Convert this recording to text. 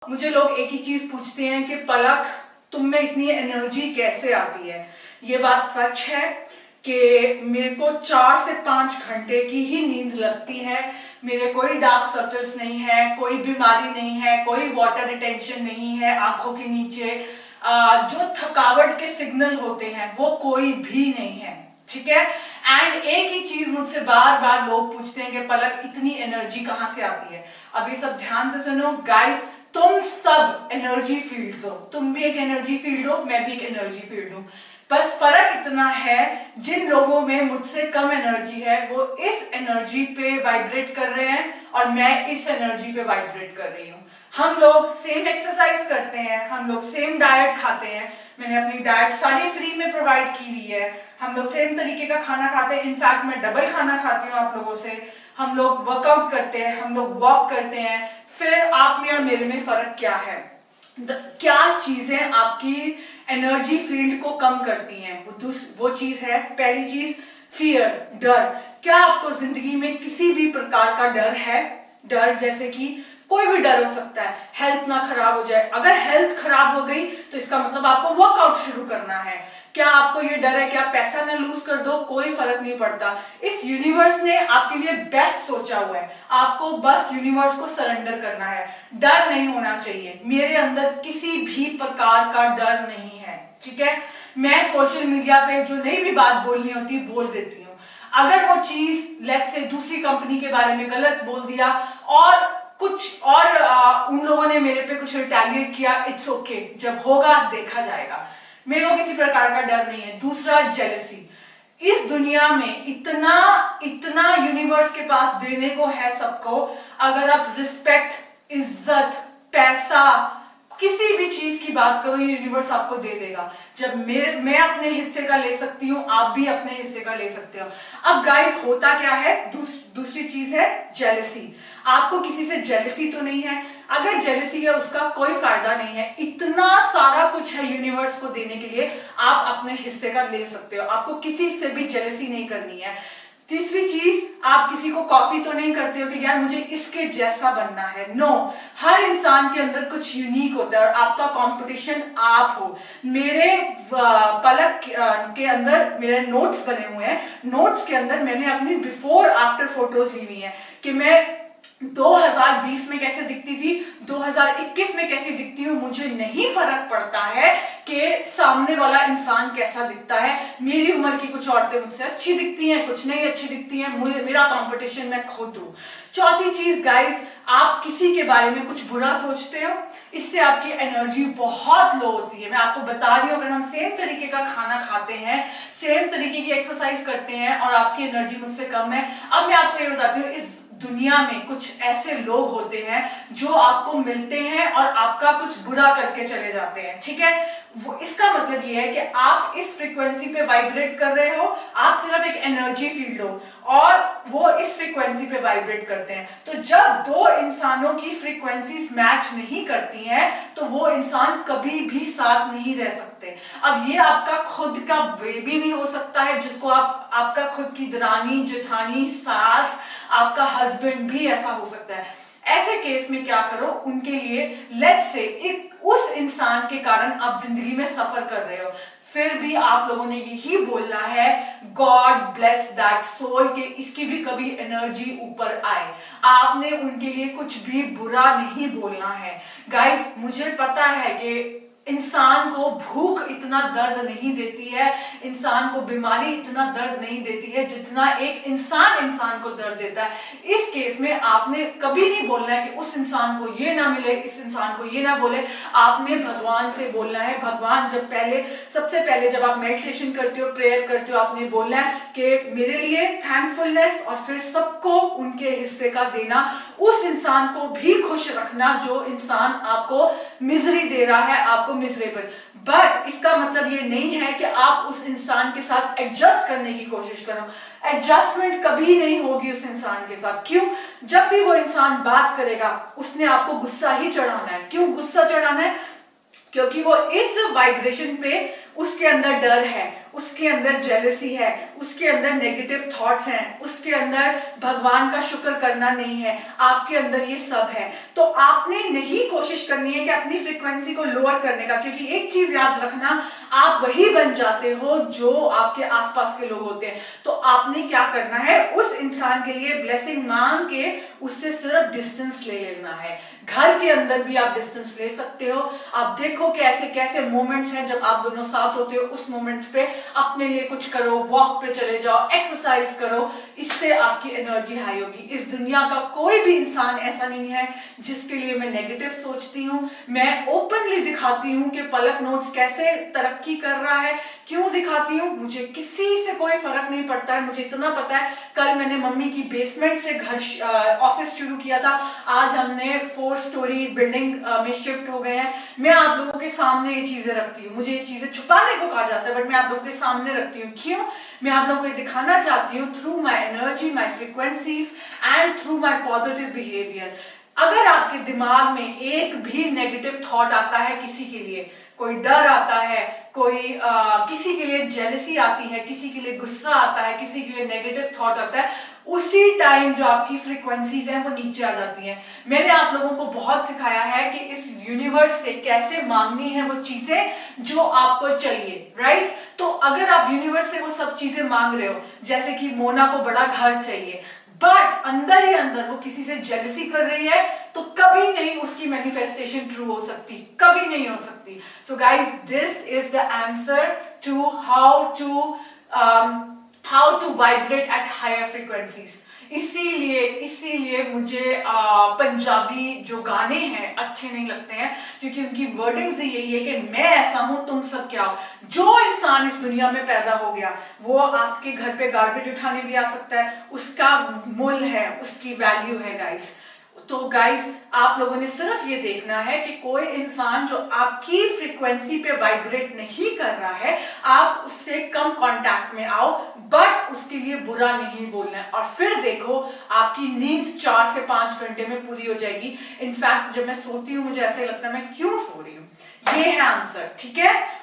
मुझे लोग एक ही चीज पूछते हैं कि पलक, तुम में इतनी एनर्जी कैसे आती है। ये बात सच है कि मेरे को 4 से 5 घंटे की ही नींद लगती है। मेरे कोई डार्क सर्कल्स नहीं है, कोई बीमारी नहीं है, कोई वाटर रिटेंशन नहीं है आंखों के नीचे। जो थकावट के सिग्नल होते हैं वो कोई भी नहीं है, ठीक है। एंड एक ही चीज मुझसे बार बार लोग पूछते हैं कि पलक, इतनी एनर्जी कहां से आती है। अब ये सब ध्यान से सुनो गाइस, तुम सब एनर्जी फील्ड हो। तुम भी एक एनर्जी फील्ड हो, मैं भी एक एनर्जी फील्ड हूं। बस फर्क इतना है, जिन लोगों में मुझसे कम एनर्जी है वो इस एनर्जी पे वाइब्रेट कर रहे हैं और मैं इस एनर्जी पे वाइब्रेट कर रही हूं। हम लोग सेम एक्सरसाइज करते हैं, हम लोग सेम डाइट खाते हैं। मैंने अपनी डाइट सारी फ्री में प्रोवाइड की हुई है। हम लोग सेम तरीके का खाना खाते हैं, इनफैक्ट मैं डबल खाना खाती हूँ आप लोगों से। हम लोग वर्कआउट करते हैं, हम लोग वॉक करते हैं। फिर आप में और मेरे में फर्क क्या है? क्या चीजें आपकी एनर्जी फील्ड को कम करती हैं? वो चीज है, पहली चीज फियर, डर। क्या आपको जिंदगी में किसी भी प्रकार का डर है? डर जैसे कि कोई भी डर हो सकता है, हेल्थ ना खराब हो जाए। अगर हेल्थ खराब हो गई तो इसका मतलब आपको वर्कआउट शुरू करना है। क्या आपको ये डर है कि आप पैसा ना लूज कर दो? कोई फर्क नहीं पड़ता। इस यूनिवर्स ने आपके लिए बेस्ट सोचा हुआ है, आपको बस यूनिवर्स को सरेंडर करना है। डर नहीं होना चाहिए। मेरे अंदर किसी भी प्रकार का डर नहीं है, ठीक है। मैं सोशल मीडिया पे जो नई भी बात बोलनी होती बोल देती हूँ। अगर वो चीज लेट्स से दूसरी कंपनी के बारे में गलत बोल दिया और कुछ और उन लोगों ने मेरे पे कुछ रिटेलिएट किया, इट्स ओके। जब होगा देखा जाएगा। मेरे को किसी प्रकार का डर नहीं है। दूसरा, जेलसी। इस दुनिया में इतना इतना यूनिवर्स के पास देने को है सबको। अगर आप रिस्पेक्ट, इज्जत, पैसा, किसी भी चीज की बात करो, ये यूनिवर्स आपको दे देगा। जब मैं अपने हिस्से का ले सकती हूँ, आप भी अपने हिस्से का ले सकते हो। अब गाइस, होता क्या है? दूसरी चीज है जेलसी। आपको किसी से जेलसी तो नहीं है। अगर जेलसी है उसका कोई फायदा नहीं है। इतना सारा कुछ है यूनिवर्स को देने के लिए, आप अपने हिस्से का ले सकते हो। आपको किसी से भी जेलसी नहीं करनी है। तीसरी चीज, आप किसी को कॉपी तो नहीं करते हो कि यार मुझे इसके जैसा बनना है। नो, हर इंसान के अंदर कुछ यूनिक होता है और आपका कंपटीशन आप हो। मेरे पलक के अंदर मेरे नोट्स बने हुए हैं। नोट्स के अंदर मैंने अपनी बिफोर आफ्टर फोटोज ली हुई है कि मैं 2020 में कैसे दिखती थी, 2021 में कैसी दिखती हूँ। मुझे नहीं फर्क पड़ता है कि सामने वाला इंसान कैसा दिखता है। मेरी उम्र की कुछ औरतें मुझसे अच्छी दिखती हैं, कुछ नहीं अच्छी दिखती हैं। मेरा कंपटीशन मैं खुद हूँ। चौथी चीज गाइस, आप किसी के बारे में कुछ बुरा सोचते हो, इससे आपकी एनर्जी बहुत लो होती है। मैं आपको बता रही हूँ, अगर हम सेम तरीके का खाना खाते हैं, सेम तरीके की एक्सरसाइज करते हैं और आपकी एनर्जी मुझसे कम है। अब मैं आपको ये बताती हूँ, इस दुनिया में कुछ ऐसे लोग होते हैं जो आपको मिलते हैं और आपका कुछ बुरा करके चले जाते हैं, ठीक है। वो इसका मतलब ये है कि आप इस फ्रीक्वेंसी पे वाइब्रेट कर रहे हो। आप सिर्फ एक एनर्जी फील्ड हो और वो इस फ्रीक्वेंसी पे वाइब्रेट करते हैं। तो जब दो इंसानों की फ्रीक्वेंसीज मैच नहीं करती हैं तो वो इंसान कभी भी साथ नहीं रह सकते। अब ये आपका खुद का बेबी भी हो सकता है, जिसको आपका खुद की दरानी, जेठानी, सास, आपका हस्बैंड भी ऐसा हो सकता है। ऐसे केस में क्या करो, उनके लिए लेट्स से उस इंसान के कारण आप जिंदगी में सफर कर रहे हो, फिर भी आप लोगों ने यही बोलना है, गॉड ब्लेस दैट सोल, के इसकी भी कभी एनर्जी ऊपर आए। आपने उनके लिए कुछ भी बुरा नहीं बोलना है। गाइस, मुझे पता है कि इंसान को भूख इतना दर्द नहीं देती है, इंसान को बीमारी इतना दर्द नहीं देती है जितना एक इंसान को दर्द देता है। इस केस में आपने कभी नहीं बोलना है कि उस इंसान को ये ना मिले, इस इंसान को ये ना बोले। आपने भगवान से बोलना है। भगवान सबसे पहले जब आप मेडिटेशन करते हो, प्रेयर करते हो, आपने बोलना है कि मेरे लिए थैंकफुलनेस, और फिर सबको उनके हिस्से का देना। उस इंसान को भी खुश रखना जो इंसान आपको मिजरी दे रहा है, आपको मिजरेबल। बट इसका मतलब ये नहीं है कि आप उस इंसान के साथ एडजस्ट करने की कोशिश करो। एडजस्टमेंट कभी नहीं होगी उस इंसान के साथ। क्यों? जब भी वो इंसान बात करेगा उसने आपको गुस्सा ही चढ़ाना है। क्यों गुस्सा चढ़ाना है? क्योंकि वो इस वाइब्रेशन पे उसके अंदर डर है। उसके अंदर जेलसी है, उसके अंदर नेगेटिव थॉट्स हैं, उसके अंदर भगवान का शुक्र करना नहीं है, आपके अंदर ये सब है, तो आपने नहीं कोशिश करनी है कि अपनी फ्रीक्वेंसी को लोअर करने का, क्योंकि एक चीज याद रखना, आप वही बन जाते हो जो आपके आसपास के लोग होते हैं। तो आपने क्या करना है, उस इंसान के लिए ब्लेसिंग मांग के उससे सिर्फ डिस्टेंस ले लेना है। घर के अंदर भी आप डिस्टेंस ले सकते हो। आप देखो कि ऐसे कैसे मोमेंट्स हैं जब आप दोनों साथ होते हो, उस मोमेंट पे अपने लिए कुछ करो, वॉक पे चले जाओ, एक्सरसाइज करो, इससे आपकी एनर्जी हाई होगी। इस दुनिया का कोई भी इंसान ऐसा नहीं है जिसके लिए मैं नेगेटिव सोचती हूँ। मैं ओपनली दिखाती हूँ कि पलक नोट्स कैसे तरक्की कर रहा है। क्यों दिखाती हूँ? मुझे किसी से कोई फर्क नहीं पड़ता है। मुझे इतना पता है, कल मैंने मम्मी की बेसमेंट से घर ऑफिस शुरू किया था, आज हमने 4 स्टोरी बिल्डिंग में शिफ्ट हो गए हैं। मैं आप लोगों के सामने ये चीजें रखती हूँ। मुझे ये चीजें छुपाने को कहा जाता है, बट मैं आप लोगों के सामने रखती हूँ। क्यों? मैं आप लोगों को दिखाना चाहती हूँ through my energy, my frequencies and through my positive behaviour. अगर आपके दिमाग में एक भी नेगेटिव थॉट आता है, किसी के लिए कोई डर आता है, कोई किसी के लिए जेलसी आती है, किसी के लिए गुस्सा आता है, किसी के लिए नेगेटिव थॉट आता है, उसी टाइम जो आपकी फ्रीक्वेंसीज हैं वो नीचे आ जाती हैं। मैंने आप लोगों को बहुत सिखाया है कि इस यूनिवर्स से कैसे मांगनी है वो चीजें जो आपको चाहिए, राइट? तो अगर आप यूनिवर्स से वो सब चीजें मांग रहे हो, जैसे कि मोना को बड़ा घर चाहिए, बट अंदर ही अंदर वो किसी से जेलसी कर रही है, तो कभी नहीं उसकी मैनिफेस्टेशन ट्रू हो सकती, कभी नहीं हो सकती। So guys, this is the answer to how to vibrate at higher frequencies. इसीलिए मुझे पंजाबी जो गाने हैं अच्छे नहीं लगते हैं, क्योंकि उनकी वर्डिंग से यही है कि मैं ऐसा हूं, तुम सब क्या हो। जो इंसान इस दुनिया में पैदा हो गया वो आपके घर पे गार्बेज उठाने भी आ सकता है, उसका मूल्य है, उसकी वैल्यू है गाइस। तो गाइस, आप लोगों ने सिर्फ ये देखना है कि कोई इंसान जो आपकी फ्रीक्वेंसी पे वाइब्रेट नहीं कर रहा है, आप उससे कम कांटेक्ट में आओ, बट उसके लिए बुरा नहीं बोलना है। और फिर देखो, आपकी नींद 4 से 5 घंटे में पूरी हो जाएगी। इनफैक्ट जब मैं सोती हूँ मुझे ऐसे लगता है मैं क्यों सो रही हूँ। ये है आंसर, ठीक है?